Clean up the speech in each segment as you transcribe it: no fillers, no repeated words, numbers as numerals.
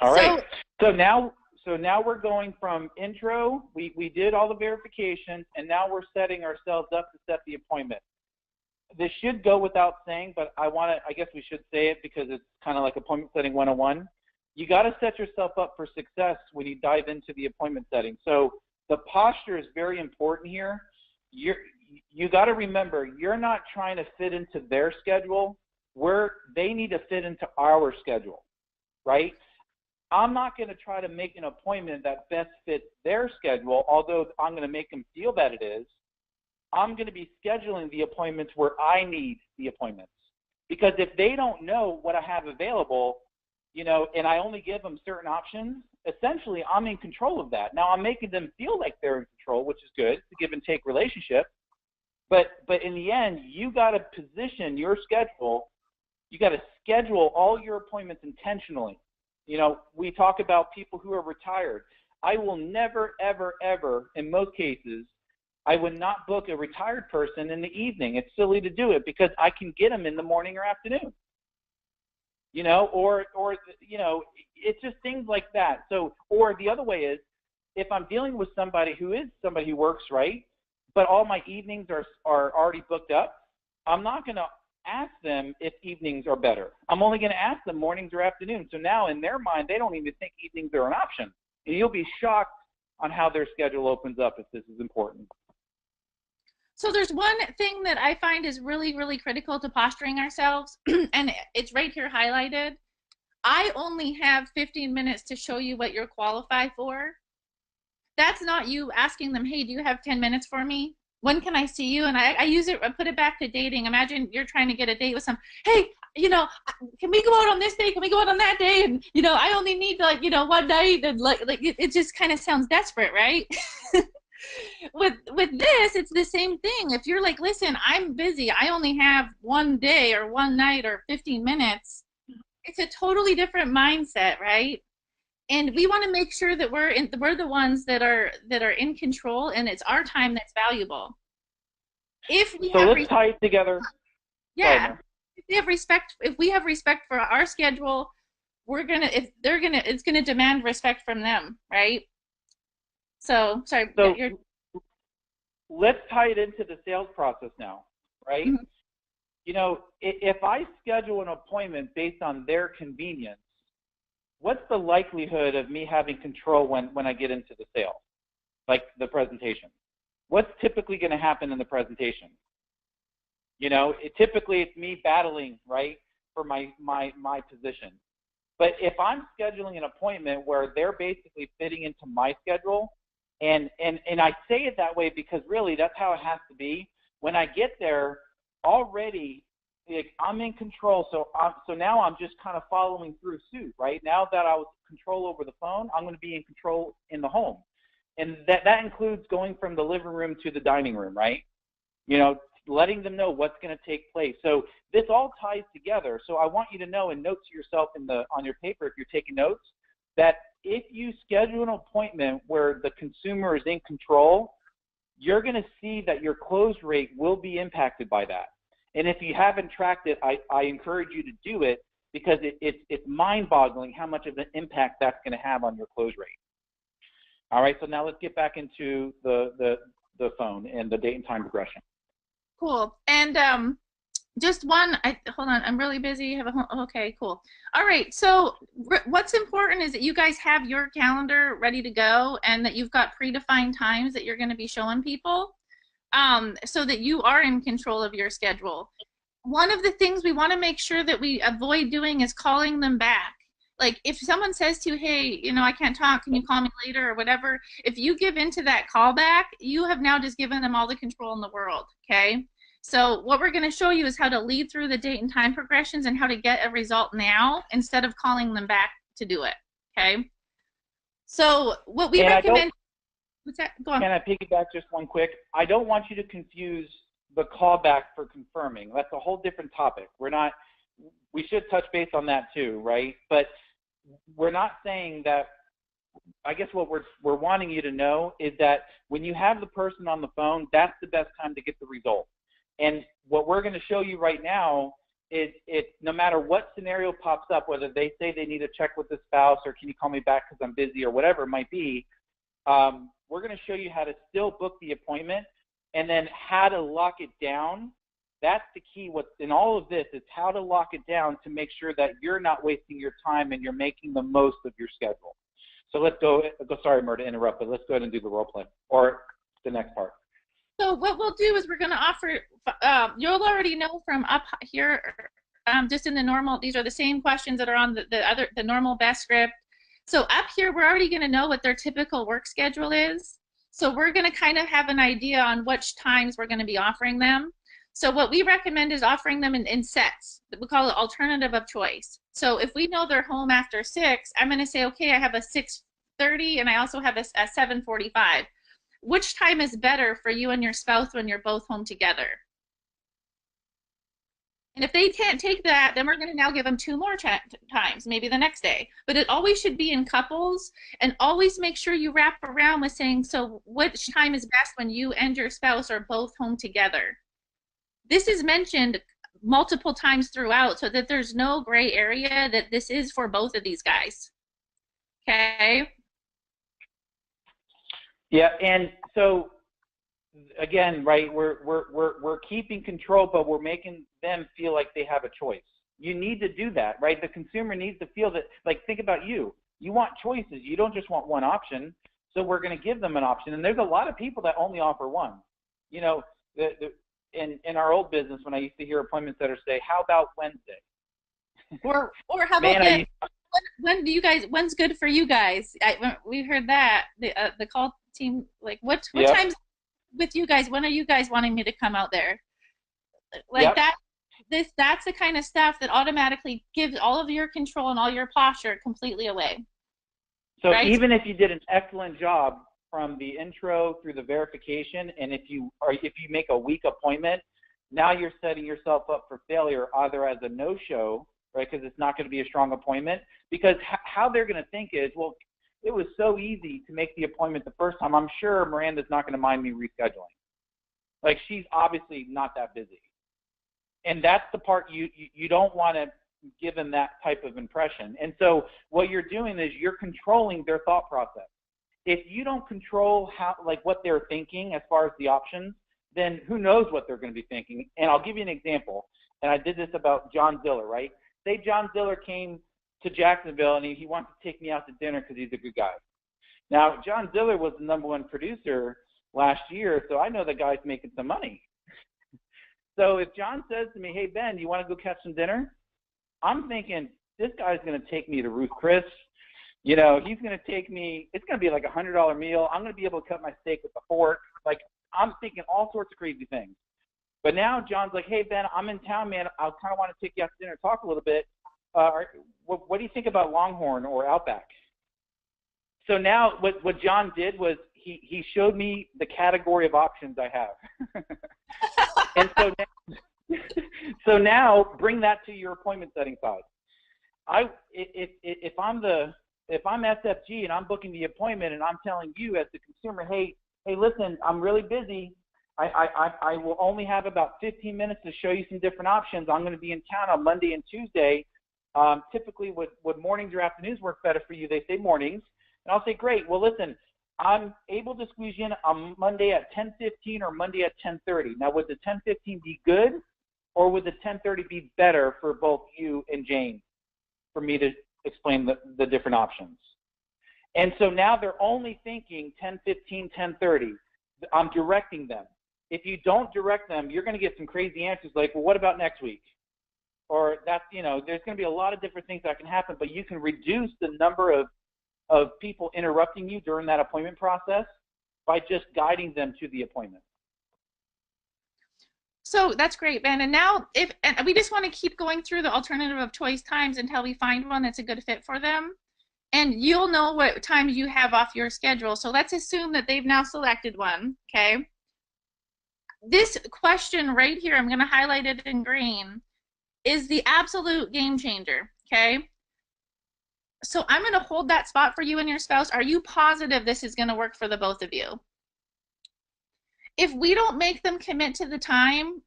All right. So now we're going from intro. We did all the verifications, and now we're setting ourselves up to set the appointment. This should go without saying, but I guess we should say it because it's kind of like appointment setting 101. You got to set yourself up for success when you dive into the appointment setting. So the posture is very important here. You got to remember, you're not trying to fit into their schedule. They need to fit into our schedule, right? I'm not going to try to make an appointment that best fits their schedule, although I'm going to make them feel that it is. I'm going to be scheduling the appointments where I need the appointments. Because if they don't know what I have available, and I only give them certain options, essentially I'm in control of that. Now I'm making them feel like they're in control, which is good. It's a give and take relationship. But in the end, you got to position your schedule. You got to schedule all your appointments intentionally. We talk about people who are retired. I will never, ever, ever, in most cases, I would not book a retired person in the evening. It's silly to do it because I can get them in the morning or afternoon. Or it's just things like that. So, or the other way is, if I'm dealing with somebody who works, right, but all my evenings are already booked up, I'm not going to ask them if evenings are better. I'm only going to ask them mornings or afternoons. So now in their mind, they don't even think evenings are an option. And you'll be shocked on how their schedule opens up if this is important. So there's one thing that I find is really, really critical to posturing ourselves, and it's right here highlighted. I only have 15 minutes to show you what you're qualified for. That's not you asking them, hey, do you have 10 minutes for me? When can I see you? And I use it, I put it back to dating. Imagine you're trying to get a date with some, hey, can we go out on this day? Can we go out on that day? And, I only need one night. And like it just kind of sounds desperate, right? With this, it's the same thing. If you're like, listen, I'm busy. I only have one day or one night or 15 minutes. It's a totally different mindset, right? And we want to make sure that we're the ones that are in control, and it's our time that's valuable. Let's tie it together. Yeah. If we have respect for our schedule, it's gonna demand respect from them, right? So let's tie it into the sales process now, right? Mm-hmm. If I schedule an appointment based on their convenience, what's the likelihood of me having control when I get into the sale, like the presentation? What's typically going to happen in the presentation? Typically it's me battling, right, for my position. But if I'm scheduling an appointment where they're basically fitting into my schedule, and I say it that way because really that's how it has to be. When I get there, already I'm in control, so now I'm just kind of following through suit, right? Now that I was in control over the phone, I'm going to be in control in the home. And that includes going from the living room to the dining room, right? Letting them know what's going to take place. So this all ties together. So I want you to know and note to yourself on your paper if you're taking notes, that if you schedule an appointment where the consumer is in control, you're going to see that your close rate will be impacted by that. And if you haven't tracked it, I encourage you to do it because it's mind-boggling how much of an impact that's going to have on your close rate. All right, so now let's get back into the phone and the date and time progression. Cool. And just one, hold on, I'm really busy. Okay, cool. All right, so what's important is that you guys have your calendar ready to go and that you've got predefined times that you're going to be showing people. So that you are in control of your schedule. One of the things we want to make sure that we avoid doing is calling them back. Like if someone says to you, hey, I can't talk, can you call me later or whatever, if you give into that callback, you have now just given them all the control in the world, okay? So what we're going to show you is how to lead through the date and time progressions and how to get a result now instead of calling them back to do it, okay? So what we recommend... What's that? Go on. Can I piggyback just one quick? I don't want you to confuse the callback for confirming. That's a whole different topic. We should touch base on that too, right? But we're not saying that. I guess what we're wanting you to know is that when you have the person on the phone, that's the best time to get the result. And what we're going to show you right now no matter what scenario pops up, whether they say they need to check with the spouse or can you call me back because I'm busy or whatever it might be, we're going to show you how to still book the appointment and then how to lock it down. That's the key. What's in all of this is how to lock it down to make sure that you're not wasting your time and you're making the most of your schedule. So let's go. Sorry, Mer, to interrupt, but let's go ahead and do the role play or the next part. So what we'll do is we're going to offer, you'll already know from up here, just in the normal, these are the same questions that are on the normal best script. So up here, we're already going to know what their typical work schedule is. So we're going to kind of have an idea on which times we're going to be offering them. So what we recommend is offering them in sets. We call it alternative of choice. So if we know they're home after 6, I'm going to say, okay, I have a 6:30 and I also have a 7:45. Which time is better for you and your spouse when you're both home together? And if they can't take that, then we're going to now give them 2 more times, maybe the next day. But it always should be in couples, and always make sure you wrap around with saying, so which time is best when you and your spouse are both home together? This is mentioned multiple times throughout so that there's no gray area, that this is for both of these guys. Okay? Yeah, and so again, right, we're keeping control, but we're making them feel like they have a choice. You need to do that, right? The consumer needs to feel that, like, think about you. You want choices. You don't just want one option. So we're going to give them an option. And there's a lot of people that only offer one. You know, in our old business, when I used to hear appointment setters say, "How about Wednesday?" Or how about when do you guys? When's good for you guys? We heard that the call team, like, what times with you guys? When are you guys wanting me to come out there? Like that. That's the kind of stuff that automatically gives all of your control and all your posture completely away. So right? Even if you did an excellent job from the intro through the verification, and if you make a weak appointment, now you're setting yourself up for failure, either as a no-show, right, because it's not going to be a strong appointment, because how they're going to think is, well, it was so easy to make the appointment the first time. I'm sure Miranda's not going to mind me rescheduling. Like, she's obviously not that busy. And that's the part you don't want to give them that type of impression. And so what you're doing is you're controlling their thought process. If you don't control what they're thinking as far as the options, then who knows what they're going to be thinking. And I'll give you an example. And I did this about John Ziller, right? Say John Ziller came to Jacksonville and he wants to take me out to dinner because he's a good guy. Now, John Ziller was the #1 producer last year, so I know the guy's making some money. So if John says to me, "Hey, Ben, do you want to go catch some dinner?" I'm thinking, this guy's going to take me to Ruth Chris. You know, he's going to take me, it's going to be like a $100 meal. I'm going to be able to cut my steak with a fork. Like, I'm thinking all sorts of crazy things. But now John's like, "Hey, Ben, I'm in town, man. I kind of want to take you out to dinner, talk a little bit. What do you think about Longhorn or Outback?" So now what John did was he showed me the category of options I have. And so now bring that to your appointment setting side. If I'm SFG and I'm booking the appointment and I'm telling you as the consumer, hey, listen, I'm really busy. I will only have about 15 minutes to show you some different options. I'm going to be in town on Monday and Tuesday. Typically, would mornings or afternoons work better for you? They say mornings. And I'll say, great. Well, listen, I'm able to squeeze you in on Monday at 10:15 or Monday at 10:30. Now, would the 10:15 be good, or would the 10:30 be better for both you and Jane for me to explain the different options? And so now they're only thinking 10:15, 10:30. I'm directing them. If you don't direct them, you're going to get some crazy answers like, well, what about next week? Or that's, there's going to be a lot of different things that can happen, but you can reduce the number of people interrupting you during that appointment process by just guiding them to the appointment. So that's great, Ben. And now, and we just want to keep going through the alternative of choice times until we find one that's a good fit for them. And you'll know what times you have off your schedule. So let's assume that they've now selected one, okay? This question right here, I'm going to highlight it in green, is the absolute game changer, okay? So I'm going to hold that spot for you and your spouse. Are you positive this is going to work for the both of you? If we don't make them commit to the time,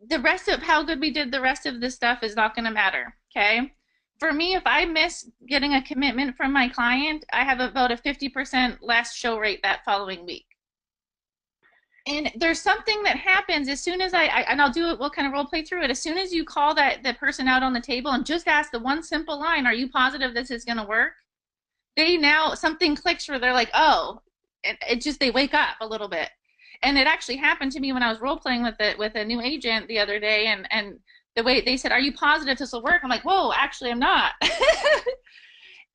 the rest of how good we did the rest of this stuff is not going to matter. Okay. For me, if I miss getting a commitment from my client, I have about a 50% less show rate that following week. And there's something that happens as soon as and I'll do it, we'll kind of role play through it. As soon as you call the person out on the table and just ask the one simple line, are you positive this is going to work? They now, something clicks where they're like, oh, it just, they wake up a little bit. And it actually happened to me when I was role playing with a new agent the other day, and the way they said, are you positive this will work? I'm like, whoa, actually I'm not.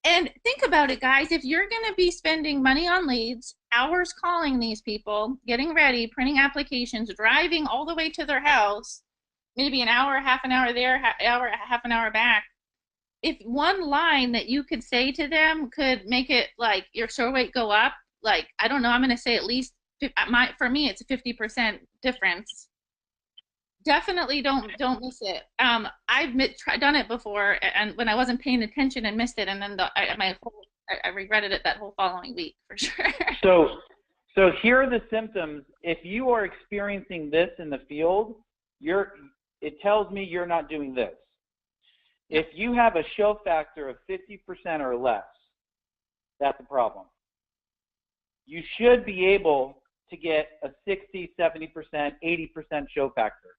And think about it, guys. If you're going to be spending money on leads, hours calling these people, getting ready, printing applications, driving all the way to their house, maybe an hour, half an hour there, half an hour back, if one line that you could say to them could make it like your show rate go up, like, I don't know, I'm going to say at least, for me, it's a 50% difference. Definitely don't miss it. I've done it before, and when I wasn't paying attention and missed it, and then I regretted it that whole following week for sure. So here are the symptoms. If you are experiencing this in the field, it tells me you're not doing this. If you have a show factor of 50% or less, that's a problem. You should be able to get a 60, 70%, 80% show factor,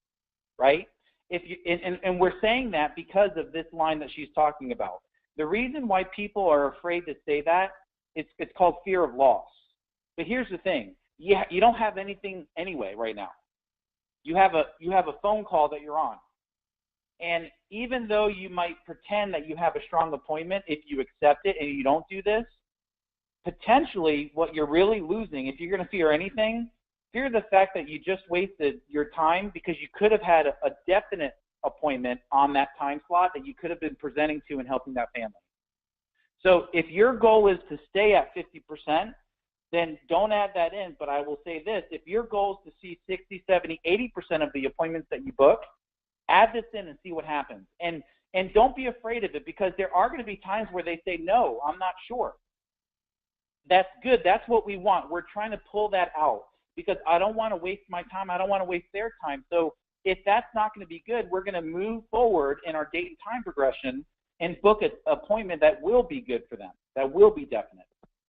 right? And we're saying that because of this line that she's talking about. The reason why people are afraid to say that, it's called fear of loss. But here's the thing. You don't have anything anyway right now. You have a phone call that you're on. And even though you might pretend that you have a strong appointment, if you accept it and you don't do this, potentially what you're really losing, if you're going to fear anything, fear the fact that you just wasted your time because you could have had a definite appointment on that time slot that you could have been presenting to and helping that family. So if your goal is to stay at 50%, then don't add that in. But I will say this, if your goal is to see 60, 70, 80% of the appointments that you book, add this in and see what happens. And don't be afraid of it, because there are going to be times where they say, no, I'm not sure. That's good. That's what we want. We're trying to pull that out because I don't want to waste my time. I don't want to waste their time. So if that's not going to be good, we're going to move forward in our date and time progression and book an appointment that will be good for them, that will be definite.